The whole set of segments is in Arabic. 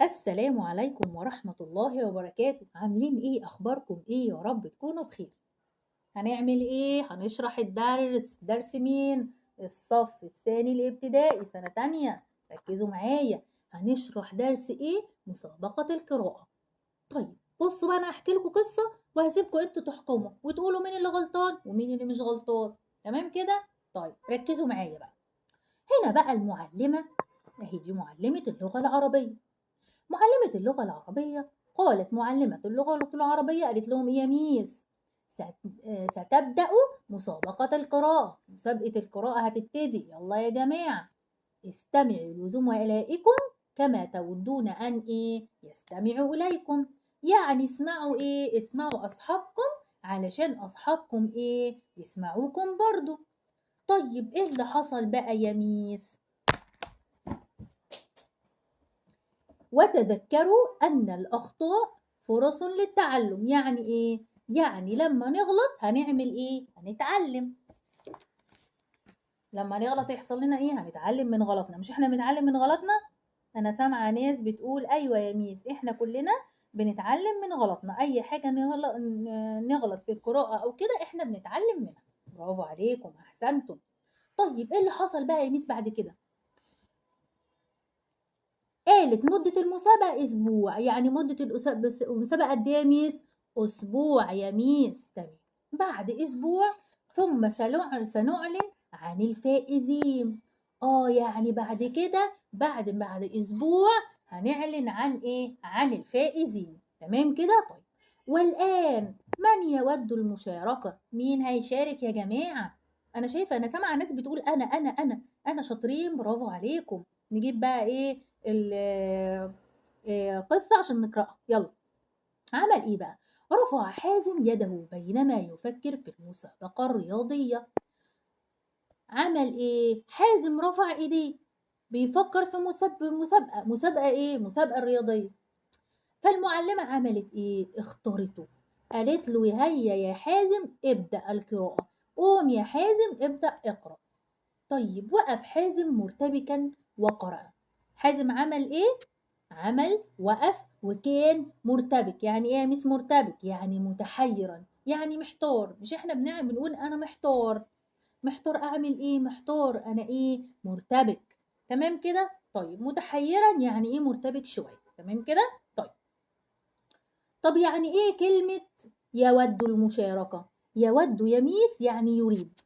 السلام عليكم ورحمة الله وبركاته. عاملين ايه؟ اخباركم ايه؟ يا رب تكونوا بخير. هنعمل ايه؟ هنشرح درس مين؟ الصف الثاني الابتدائي سنة تانية. ركزوا معايا. هنشرح درس ايه؟ مسابقة القراءة. طيب بصوا بقى، انا هحكي لكم قصة وهسيبكم انتوا تحكموا وتقولوا مين اللي غلطان ومين اللي مش غلطان. تمام كده؟ طيب ركزوا معايا بقى. هنا بقى المعلمة، اهي دي معلمة اللغة العربية. معلمة اللغة العربية قالت معلمة اللغة العربية، قالت لهم إيه يا ميس؟ ستبدأ مسابقة القراءة. مسابقة القراءة هتبتدي، يلا يا جماعة استمعوا لزملائكم كما تودون أن إيه يستمعوا إليكم. يعني اسمعوا إيه؟ اسمعوا أصحابكم علشان أصحابكم إيه يسمعوكم برضو. طيب إيه اللي حصل بقى يا ميس؟ وتذكروا أن الأخطاء فرص للتعلم. يعني إيه؟ يعني لما نغلط هنعمل إيه؟ هنتعلم. لما نغلط يحصل لنا إيه؟ هنتعلم من غلطنا. مش إحنا بنتعلم من غلطنا؟ أنا سامعة ناس بتقول أيوة يا ميس، إحنا كلنا بنتعلم من غلطنا. أي حاجة نغلط في القراءة أو كده إحنا بنتعلم منها. برافو عليكم، أحسنتم. طيب إيه اللي حصل بقى يا ميس بعد كده؟ قالت مدة المسابقة أسبوع. يعني مدة المسابقة قد إيه يا ميس؟ أسبوع يا ميس. تمام. بعد أسبوع ثم سنعلن عن الفائزين. يعني بعد كده بعد أسبوع هنعلن عن إيه؟ عن الفائزين. تمام كده؟ طيب. والآن من يود المشاركة؟ مين هيشارك يا جماعة؟ أنا شايفة، أنا سامعة ناس بتقول أنا شاطرين، برافو عليكم. نجيب بقى إيه قصة عشان نقرأها. يلا. عمل ايه بقى؟ رفع حازم يده بينما يفكر في المسابقة الرياضية. عمل ايه؟ حازم رفع ايديه بيفكر في مسابقة ايه؟ مسابقة رياضية. فالمعلمة عملت ايه؟ اختارته. قالت له هيا يا حازم ابدأ القراءة. قوم يا حازم ابدأ اقرأ. طيب وقف حازم مرتبكا وقرأ. حازم عمل ايه؟ عمل وقف وكان مرتبك. يعني ايه يا ميس مرتبك؟ يعني متحيرا، يعني محتار. مش احنا بنقول انا محتار. محتار اعمل ايه؟ محتار انا ايه؟ مرتبك. تمام كده؟ طيب متحيرا يعني ايه؟ مرتبك شوية. تمام كده؟ طيب. طب يعني ايه كلمة يود المشاركة؟ يود يا ميس يعني يريد.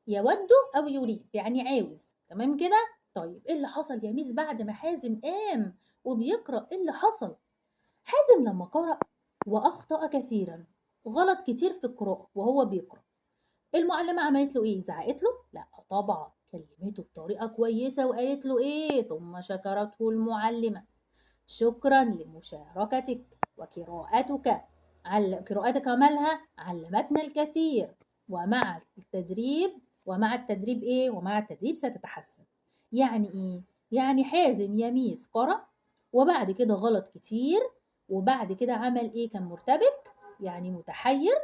يود او يريد يعني عاوز. تمام كده؟ طيب ايه اللي حصل يا ميس بعد ما حازم قام وبيقرأ؟ ايه اللي حصل؟ حازم لما قرأ وأخطأ كثيرا، غلط كتير في القراءة وهو بيقرأ. المعلمة عملت له إيه؟ زعقت له؟ لا طبعا، كلمته بطريقة كويسة وقالت له إيه؟ ثم شكرته المعلمة. شكرا لمشاركتك وقراءتك. قراءتك عملها علمتنا الكثير، ومع التدريب إيه؟ ومع التدريب ستتحسن. يعني إيه؟ يعني حازم يميس قرأ وبعد كده غلط كتير، وبعد كده عمل إيه؟ كان مرتبك يعني متحير،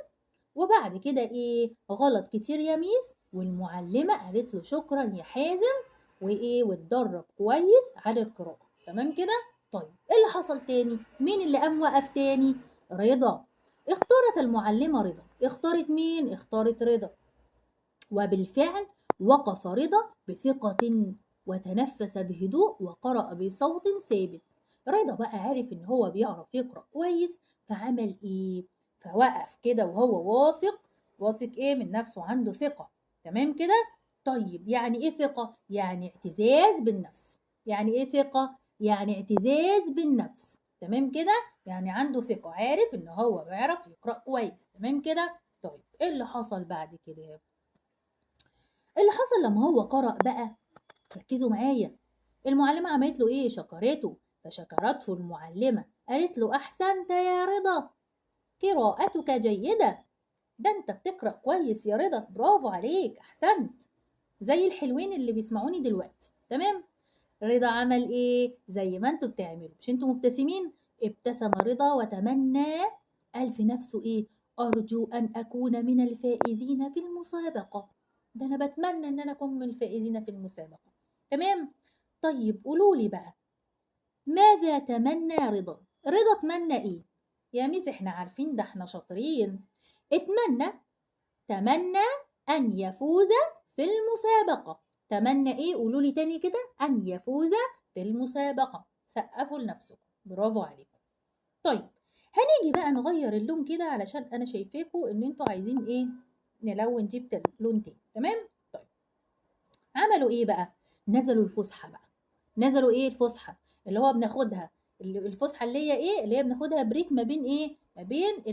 وبعد كده إيه؟ غلط كتير يميس، والمعلمة قالت له شكرا يا حازم وإيه؟ واتدرب كويس على القراءة. تمام كده؟ طيب إيه اللي حصل تاني؟ مين اللي قام وقف تاني؟ رضا. اختارت المعلمة رضا. اختارت مين؟ اختارت رضا. وبالفعل وقف رضا بثقة وتنفس بهدوء وقرأ بصوت ثابت. رضا بقى عارف ان هو بيعرف يقرأ كويس، فعمل ايه؟ فوقف كده وهو واثق ايه من نفسه، عنده ثقة. تمام كده؟ طيب يعني ايه ثقة؟ يعني اعتزاز بالنفس. يعني ايه ثقة؟ يعني اعتزاز بالنفس. تمام كده؟ يعني عنده ثقة، عارف ان هو بيعرف يقرأ كويس. تمام كده؟ طيب ايه اللي حصل بعد كده؟ اللي حصل لما هو قرأ بقى، ركزوا معايا. المعلمة عملت له ايه؟ شكرته. فشكرته المعلمة، قالت له احسنت يا رضا، قراءتك جيدة. ده انت بتقرأ كويس يا رضا، برافو عليك، احسنت. زي الحلوين اللي بيسمعوني دلوقتي. تمام. رضا عمل ايه؟ زي ما انتوا بتعملوا، مش انتوا مبتسمين؟ ابتسم رضا وتمنى، قال في نفسه ايه؟ ارجو ان اكون من الفائزين في المسابقة. ده انا بتمنى ان انا اكون من الفائزين في المسابقة. تمام. طيب قولوا لي بقى، ماذا تمنى رضا؟ رضا تمنى ايه؟ يا ميس احنا عارفين ده احنا شاطرين. تمنى أن يفوز في المسابقة. تمنى ايه؟ قولوا لي تاني كده. أن يفوز في المسابقة. سقفوا لنفسكم، برافو عليكم. طيب هنيجي بقى نغير اللون كده علشان انا شايفاكم ان انتوا عايزين ايه، نلون دي بلون تاني. تمام. طيب عملوا ايه بقى؟ نزلوا الفسحه بقى. نزلوا ايه الفسحه؟ اللي هو بناخدها، الفسحه اللي هي ايه، اللي هي بناخدها بريك ما بين ايه، ما بين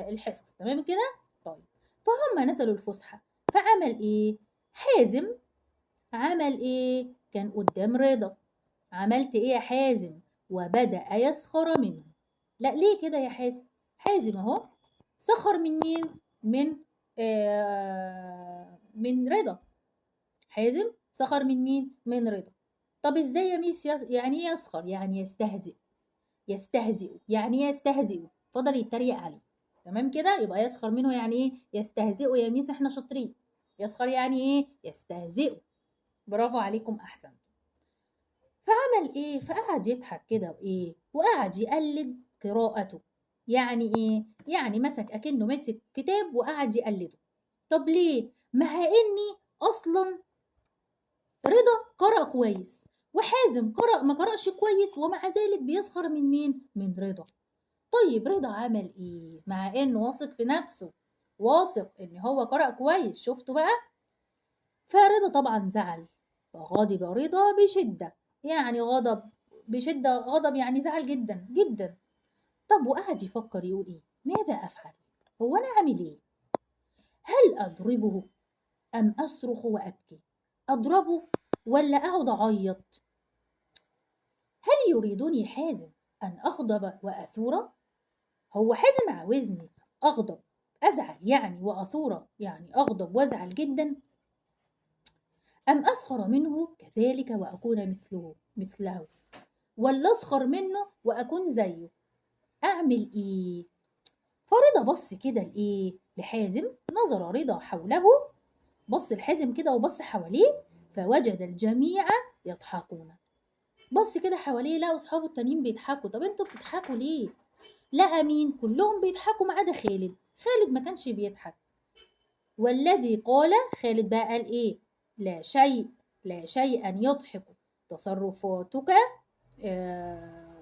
الحصص. تمام كده. طيب فهم نزلوا الفسحه، فعمل ايه حازم؟ عمل ايه؟ كان قدام رضا. عملت ايه يا حازم؟ وبدأ يسخر منه. لا ليه كده يا حازم؟ حازم اهو سخر من مين؟ من رضا. حازم سخر من مين؟ من رضا. طب ازاي يا ميس يعني ايه يسخر؟ يعني يستهزئ. يستهزئ يعني ايه يستهزئ؟ فضل يتريق عليه. تمام كده. يبقى يسخر منه يعني ايه؟ يستهزئ. يا ميس احنا شاطرين. يسخر يعني ايه؟ يستهزئ. برافو عليكم، احسن. فعمل ايه؟ فقعد يضحك كده وايه، وقعد يقلد قراءته. يعني ايه؟ يعني مسك اكنه ماسك كتاب وقعد يقلده. طب ليه؟ مع اني اصلا رضا قرأ كويس وحازم ما قرأش كويس، ومع ذلك بيسخر من مين؟ من رضا. طيب رضا عمل ايه؟ مع انه واثق في نفسه، واثق ان هو قرأ كويس. شفتوا بقى؟ فرضا طبعا زعل، فغضب رضا بشدة. يعني غضب بشدة، غضب يعني زعل جدا جدا. طب وقعد يفكر يقول ايه؟ ماذا افعل؟ هو انا عامل ايه؟ هل اضربه ام اصرخ وابكي؟ اضربه ولا اقعد اعيط؟ هل يريدني حازم ان اغضب واثور؟ هو حازم عاوزني اغضب، ازعل يعني، واثور يعني اغضب وازعل جدا، ام اسخر منه كذلك واكون مثله، ولا اسخر منه واكون زيه؟ اعمل ايه؟ فرضا بص كده لايه، لحازم. نظر رضا حوله، بص لحازم كده وبص حواليه، فوجد الجميع يضحكون. بص كده حواليه لقوا اصحابه التانيين بيضحكوا. طب انتوا بتضحكوا ليه؟ لقى مين؟ كلهم بيضحكوا ما عدا خالد. خالد ما كانش بيضحك. والذي قال، خالد بقى قال ايه؟ لا شيء، لا شيئا يضحك تصرفاتك،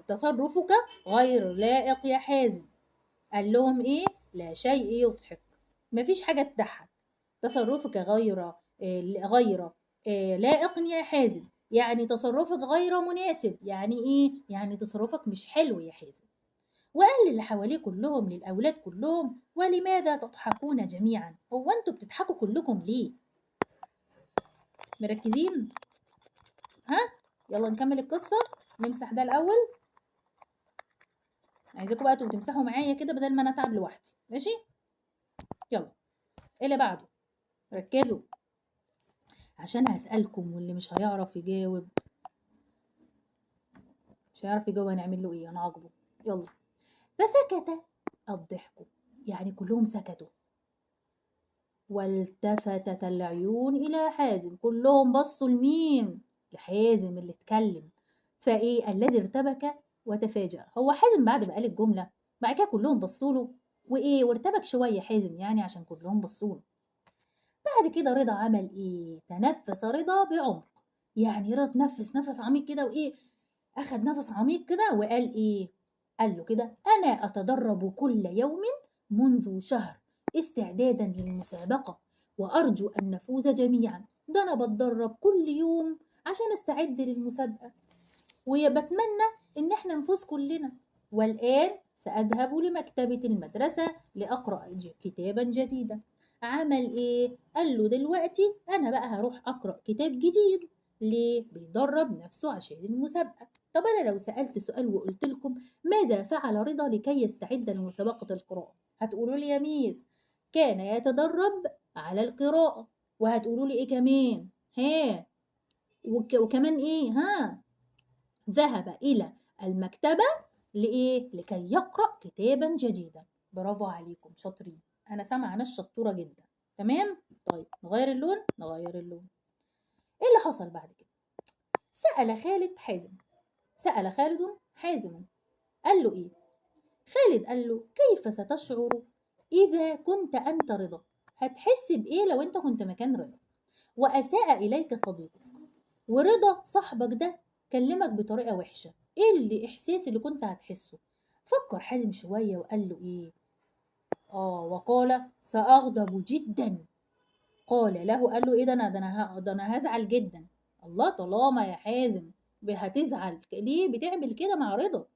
تصرفك غير لائق يا حازم. قال لهم ايه؟ لا شيء يضحك، مفيش حاجة تضحك. تصرفك غير لائق يا حازم، يعني تصرفك غير مناسب. يعني ايه؟ يعني تصرفك مش حلو يا حازم. وقال للي حواليه كلهم، للأولاد كلهم: ولماذا تضحكون جميعا؟ هو انتوا بتضحكوا كلكم ليه؟ مركزين؟ ها؟ يلا نكمل القصة. نمسح ده الأول. عايزاكم بقى تبقوا تمسحوا معايا كده بدل ما انا اتعب لوحدي. ماشي؟ يلا ايه اللي بعده؟ ركزوا عشان هسألكم، واللي مش هيعرف يجاوب، هنعمل له ايه؟ هنعاقبه. يلا. فسكت الضحك، يعني كلهم سكتوا. والتفتت العيون إلى حازم، كلهم بصوا لمين؟ لحازم اللي اتكلم. فايه الذي ارتبك وتفاجأ؟ هو حازم بعد ما قال الجملة بعد كده كلهم بصوا له وايه، وارتبك شوية حازم يعني عشان كلهم بصوا له. بعد كده رضا عمل ايه؟ تنفس رضا بعمق. يعني رضا تنفس نفس عميق كده وايه، اخد نفس عميق كده وقال ايه؟ قال له كده: انا اتدرب كل يوم منذ شهر استعدادا للمسابقة، وارجو ان نفوز جميعا. ده انا بتدرب كل يوم عشان استعد للمسابقة، وبتمنى ان احنا نفوز كلنا. والان ساذهب لمكتبة المدرسة لاقرأ كتابا جديدا. عمل ايه؟ قال له دلوقتي انا بقى هروح اقرأ كتاب جديد. ليه؟ بيدرب نفسه عشان المسابقة. طب انا لو سألت سؤال وقلت لكم: ماذا فعل رضا لكي يستعد لمسابقة القراءة؟ هتقولوا لي يا ميس كان يتدرب على القراءة. وهتقولوا لي ايه كمان؟ ها؟ وكمان ايه؟ ها؟ ذهب إلى المكتبة لإيه؟ لكي يقرأ كتابا جديدا. برافو عليكم، شاطرين. أنا سامعة ناس شطورة جدا. تمام؟ طيب نغير اللون؟ نغير اللون. إيه اللي حصل بعد كده؟ سأل خالد حازم: سأل خالد حازم، قال له إيه؟ خالد قال له كيف ستشعر إذا كنت أنت رضا؟ هتحس بإيه لو أنت كنت مكان رضا وأساء إليك صديقك، ورضا صاحبك ده كلمك بطريقة وحشة، إيه الإحساس اللي كنت هتحسه؟ فكر حازم شوية وقال له إيه؟ وقال سأغضب جدا. قال له، قال له إيه؟ ده أنا هزعل جدا. الله، طالما يا حازم هتزعل ليه بتعمل كده مع رضا؟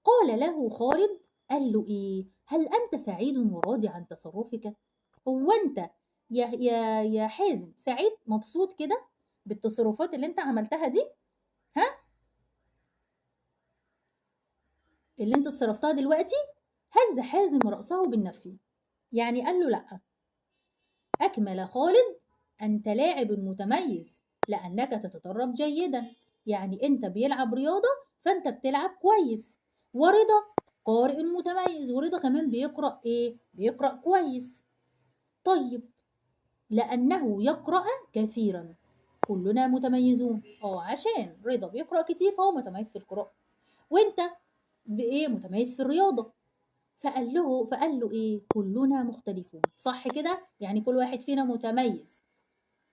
قال له خالد، قال له إيه؟ هل أنت سعيد وراضي عن تصرفك؟ هو أنت يا حازم سعيد مبسوط كده بالتصرفات اللي أنت عملتها دي؟ ها؟ اللي أنت صرفتها دلوقتي؟ هز حازم رأسه بالنفي، يعني قال له لأ. أكمل خالد: أنت لاعب متميز لأنك تتدرب جيدا، يعني أنت بيلعب رياضة فأنت بتلعب كويس. ورضا قارئ متميز، ورضا كمان بيقرأ إيه؟ بيقرأ كويس. طيب، لأنه يقرأ كثيرا كلنا متميزون. عشان رضا بيقرأ كتير فهو متميز في القراءة، وانت بإيه؟ متميز في الرياضة. فقال له إيه؟ كلنا مختلفون. صح كده؟ يعني كل واحد فينا متميز،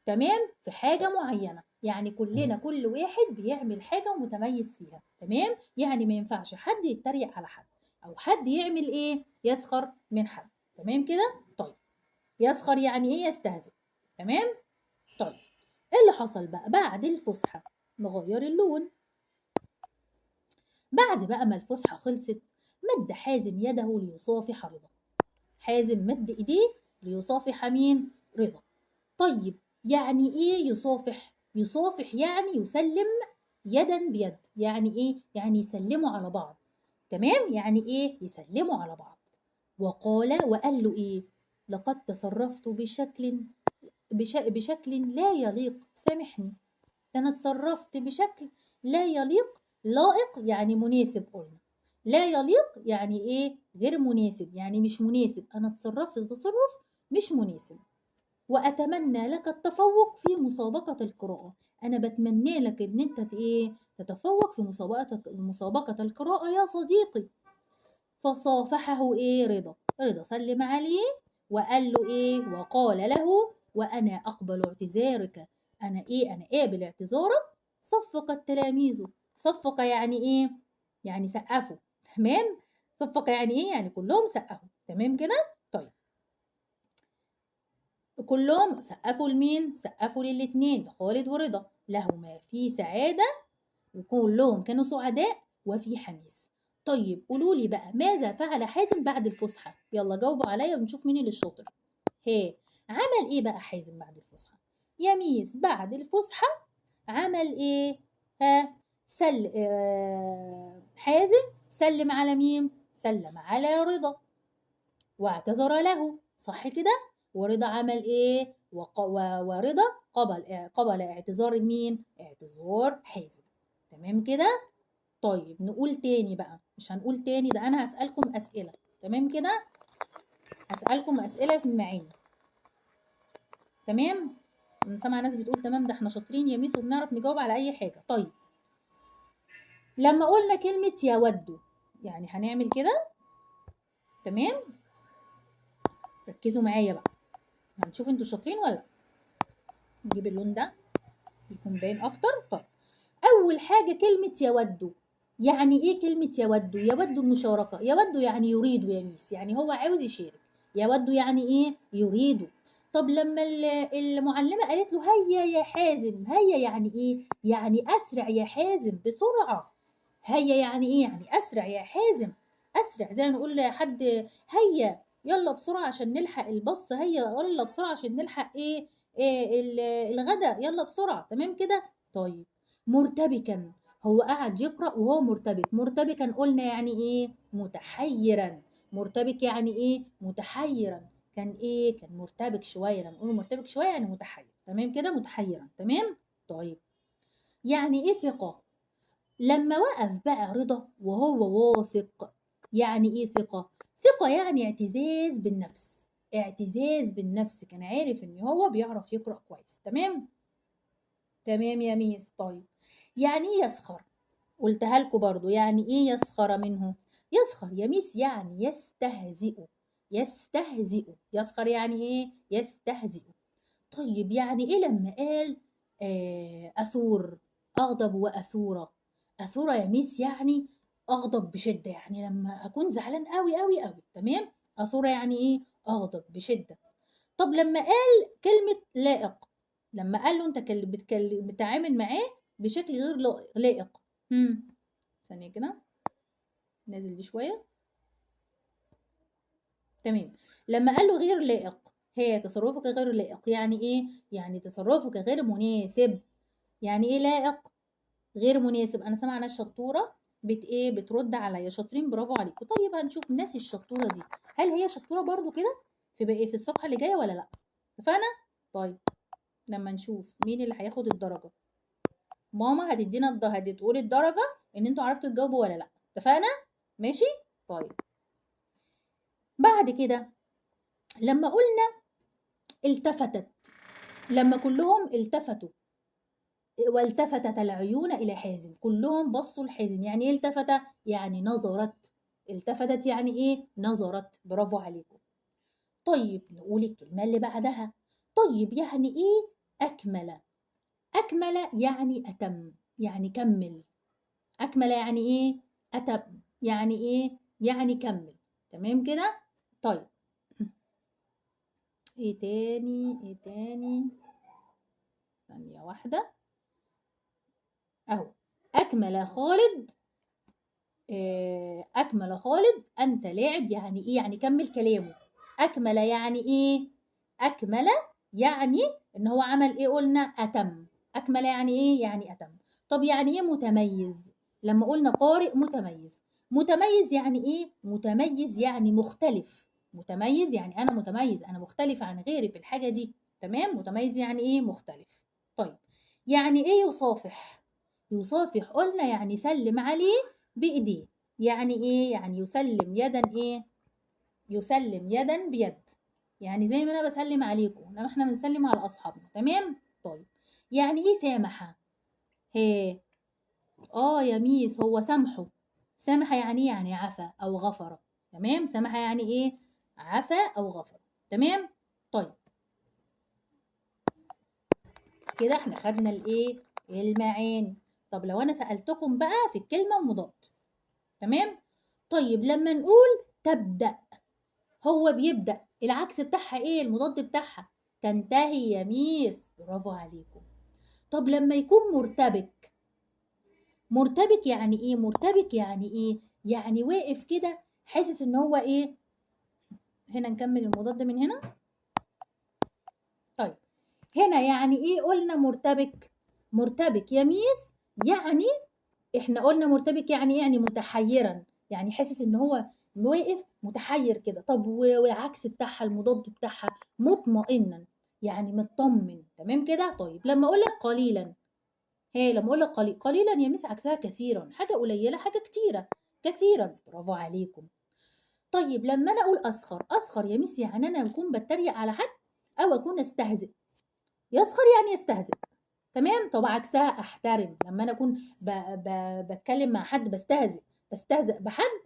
تمام، في حاجة معينة، يعني كل واحد بيعمل حاجة ومتميز فيها، تمام. يعني ما ينفعش حد يتريق على حد أو حد يعمل إيه؟ يسخر من حد، تمام كده؟ طيب، يسخر يعني إيه؟ يستهزئ، تمام. طيب، إيه اللي حصل بقى بعد الفسحة؟ نغير اللون. بعد بقى ما الفسحة خلصت، مد حازم يده ليصافح رضا. حازم مد إيديه ليصافح مين؟ رضا. طيب، يعني إيه يصافح؟ يصافح يعني يسلم يدا بيد، يعني إيه؟ يعني يسلموا على بعض، تمام؟ يعني إيه؟ يسلموا على بعض. وقال له إيه؟ لقد تصرفت بشكل لا يليق، سامحني. ده أنا اتصرفت بشكل لا يليق. لائق يعني مناسب قلنا، لا يليق يعني إيه؟ غير مناسب، يعني مش مناسب. أنا اتصرفت تصرف مش مناسب. وأتمنى لك التفوق في مسابقة القراءة. أنا بتمنى لك إن أنت إيه؟ تتفوق في مسابقة القراءة يا صديقي. فصافحه إيه؟ رضا سلم عليه وقال له إيه؟ وقال له وأنا أقبل اعتذارك. أنا إيه؟ أنا قابل اعتذارك. صفق التلاميذ. صفق يعني إيه؟ يعني سقفوا، تمام. صفق يعني إيه؟ يعني كلهم سقفوا، تمام كده؟ طيب، كلهم سقفوا لمين؟ سقفوا للاتنين، خالد ورضا، لهما في سعادة، وكلهم كانوا سعداء وفي حماس. طيب، قولوا لي بقى ماذا فعل حازم بعد الفسحة؟ يلا جاوبوا عليا ونشوف مين اللي شاطر. عمل ايه بقى حازم بعد الفسحة؟ يا ميس بعد الفسحة عمل ايه؟ ها حازم سلم على مين؟ سلم على رضا واعتذر له، صح كده؟ ورضا عمل ايه؟ ورضا قبل اعتذار مين؟ اعتذار حازم، تمام كده؟ طيب، نقول تاني بقى، مش هنقول تاني، ده انا هسألكم اسئلة، تمام كده؟ هسألكم اسئلة في المعاني، تمام. انا سامعه ناس بتقول تمام، ده احنا شاطرين يا ميس وبنعرف نجاوب على اي حاجة. طيب، لما قلنا كلمة يود، يعني هنعمل كده، تمام. ركزوا معايا بقى، هنشوف انتوا شاطرين ولا لا. نجيب اللون ده يكون باين اكتر. طيب، اول حاجه كلمه يود، يعني ايه كلمه يود؟ يود المشاركه، يود يعني يريد يا ميس، يعني هو عاوز يشارك. يود يعني ايه؟ يريد. طب لما المعلمه قالت له هيا يا حازم، هيا يعني ايه؟ يعني اسرع يا حازم، بسرعه. هيا يعني ايه؟ يعني اسرع يا حازم، اسرع، زي ما نقول لحد هيا يلا بسرعه عشان نلحق الباص، هيا يلا بسرعه عشان نلحق الغدا، يلا بسرعه، تمام كده؟ طيب، مرتبكا، هو قاعد يقرأ وهو مرتبك. مرتبكا قلنا يعني ايه؟ متحيرا. مرتبك يعني ايه؟ متحيرا. كان ايه؟ كان مرتبك شوية، لما نقول مرتبك شوية يعني متحير، تمام كده؟ متحيرا، تمام. طيب، يعني ايه ثقة؟ لما وقف بقى رضا وهو واثق، يعني ايه ثقة؟ ثقة يعني اعتزاز بالنفس، اعتزاز بالنفس، كان عارف ان هو بيعرف يقرأ كويس، تمام. تمام يا ميس. طيب، يعني ايه يسخر؟ قلتها لكم برضو، يعني ايه يسخر منه؟ يسخر يا ميس يعني يستهزئ. يستهزئ. يسخر يعني ايه؟ يستهزئ. طيب يعني ايه لما قال اثور؟ اغضب واثوره. اثوره يا ميس يعني اغضب بشده، يعني لما اكون زعلان قوي قوي قوي. تمام. اثوره يعني ايه؟ اغضب بشده. طب لما قال كلمه لائق، لما قال له انت بتتعامل معاه بشكل غير لائق. ثانيه كده، نازل دي شويه. تمام. لما قال له غير لائق، هي تصرفك غير لائق يعني ايه؟ يعني تصرفك غير مناسب. يعني ايه لائق؟ غير مناسب. انا سامعه ناس شطوره بترد عليا. شاطرين، برافو عليكم. طيب هنشوف الناس الشطوره دي هل هي شطوره برضو كده في بقى في الصفحه اللي جايه ولا لا. اتفقنا؟ طيب لما نشوف مين اللي هياخد الدرجه. ماما هتقول الدرجه ان انتوا عرفتوا تجاوبوا ولا لا. اتفقنا؟ ماشي. طيب بعد كده لما قلنا التفتت، لما كلهم التفتوا، والتفتت العيون إلى حازم، كلهم بصوا لحازم. يعني ايه التفت؟ يعني نظرت. التفتت يعني ايه؟ نظرت. برافو عليكم. طيب نقول الكلمة اللي بعدها. طيب يعني ايه أكمل؟ أكمل يعني أتم، يعني كمل. أكمل يعني ايه؟ أتم يعني ايه؟ يعني كمل. تمام كده؟ طيب ايه تاني؟ ايه تاني؟ ثانية واحدة اهو. أكمل خالد. أكمل خالد أنت لاعب. يعني إيه؟ يعني كمل كلامه. أكمل يعني إيه؟ أكمل يعني إن هو عمل إيه؟ قلنا أتم. أكمل يعني إيه؟ يعني أتم. طب يعني إيه متميز؟ لما قلنا قارئ متميز. متميز يعني إيه؟ متميز يعني مختلف. متميز يعني أنا متميز، أنا مختلف عن غيري في الحاجة دي. تمام. متميز يعني إيه؟ مختلف. طيب يعني إيه يصافح؟ يصافح قلنا يعني سلم عليه بإيديه. يعني إيه؟ يعني يسلم يدا إيه؟ يسلم يدا بيد. يعني زي ما أنا بسلم عليكم، إنما إحنا بنسلم على أصحابنا. تمام؟ طيب يعني إيه سامح؟ هي يا ميس هو سامحه. سامح يعني إيه؟ يعني عفا أو غفر. تمام. سامح يعني إيه؟ عفا أو غفر. تمام؟ طيب كده إحنا خدنا الإيه؟ المعاني. طب لو أنا سألتكم بقى في الكلمة مضاد. تمام. طيب لما نقول تبدأ، هو بيبدأ العكس بتاعها ايه؟ المضاد بتاعها تنتهي يا ميس. برافو عليكم. طب لما يكون مرتبك، مرتبك يعني ايه؟ مرتبك يعني ايه؟ يعني واقف كده حاسس ان هو ايه. هنا نكمل المضاد من هنا. طيب هنا يعني ايه قلنا مرتبك؟ مرتبك يا ميس يعني احنا قلنا مرتبك يعني ايه؟ يعني متحيرا، يعني حاسس ان هو واقف متحير كده. طب والعكس بتاعها المضاد بتاعها مطمئنا، يعني مطمن. تمام كده. طيب لما اقول لك قليلا، لما اقول لك قليلا يا مس عكسها كثيرا. حاجه قليله حاجه كتيره. كثيرا. برافو عليكم. طيب لما انا اقول اسخر، اسخر يا مس يعني انا اكون بتريق على حد او اكون استهزئ. يسخر يعني يستهزئ. تمام. طب عكسها احترم، لما انا اكون بتكلم مع حد بستهزئ بحد،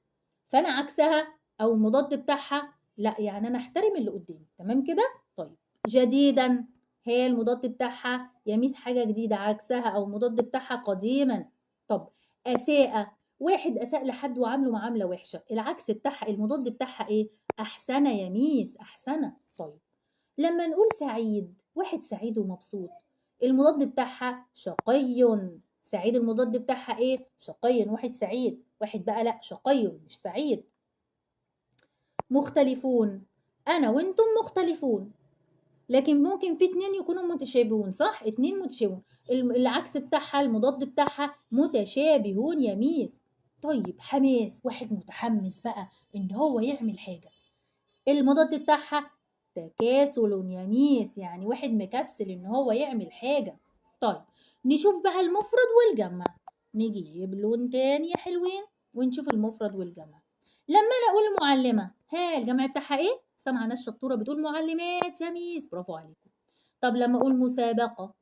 فانا عكسها او المضاد بتاعها لا، يعني انا احترم اللي قدامي. تمام كده. طيب جديدا، هي المضاد بتاعها يميز حاجه جديده، عكسها او المضاد بتاعها قديما. طب اساء، واحد اساء لحد وعامله معامله وحشه، العكس بتاعها المضاد بتاعها ايه؟ احسن يميز. احسن. طيب لما نقول سعيد، واحد سعيد ومبسوط، المضاد بتاعها شقي. سعيد المضاد بتاعها ايه؟ شقي. واحد سعيد، واحد بقى لا شقي مش سعيد. مختلفون، انا وانتم مختلفون، لكن ممكن في اتنين يكونوا متشابهون. صح؟ اتنين متشابهون. العكس بتاعها المضاد بتاعها متشابهون يا ميس. طيب حماس، واحد متحمس بقى ان هو يعمل حاجة، المضاد بتاعها تكاسل يا ميس، يعني واحد مكسل ان هو يعمل حاجة. طيب نشوف بقى المفرد والجمع. نجيب لون تاني يا حلوين ونشوف المفرد والجمع. لما انا اقول معلمة، الجمع بتاعها ايه؟ سامعة ناس شطورة بتقول معلمات يا ميس. برافو عليكم. طب لما اقول مسابقة،